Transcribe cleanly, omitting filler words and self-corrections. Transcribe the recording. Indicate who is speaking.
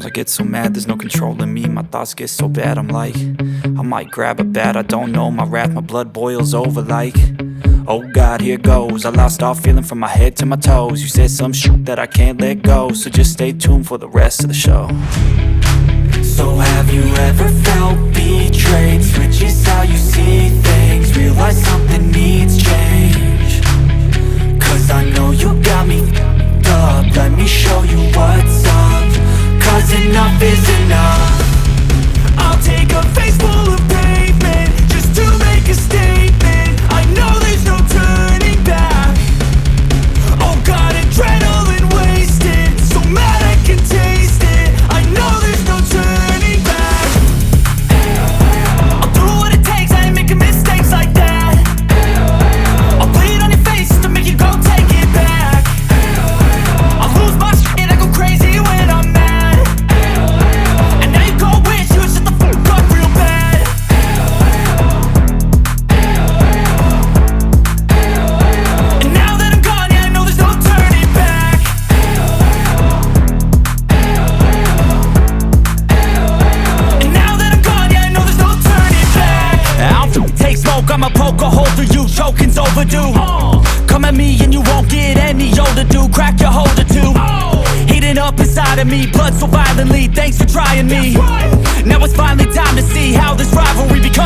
Speaker 1: Sometimes I get so mad, there's no controlling me. My thoughts get so bad, I'm like, I might grab a bat, I don't know. My wrath, my blood boils over like, oh God, here goes. I lost all feeling from my head to my toes. You said some shit that I can't let go, so just stay tuned for the rest of the show. So have you ever felt betrayed? Switches how you see things, realize something needs change. Cause I know you got me f***ed up, let me show you what's up. Cause enough is enough. I'll take a face full of pavement just to make a statement. I know there's no turning back. Oh God, adrenaline wasted, so mad I can taste it. I know there's no turning back. I'll do what it takes, I ain't making mistakes like that. I'll bleed on your face to make you go take it back. I'll lose my shit, I go crazy when I'm mad. And now you go wish you would shut the fuck up real bad. And now that I'm gone, yeah, I know there's no turning back. And now that I'm gone, yeah, I know there's no turning back. I don't take smoke, I'ma poke a hole through you, choking's overdue. Come at me and you won't get any older, dude. Crack your holder too. Heating up inside of me, blood so violently, thanks for trying me. Now it's finally time to see how this rivalry becomes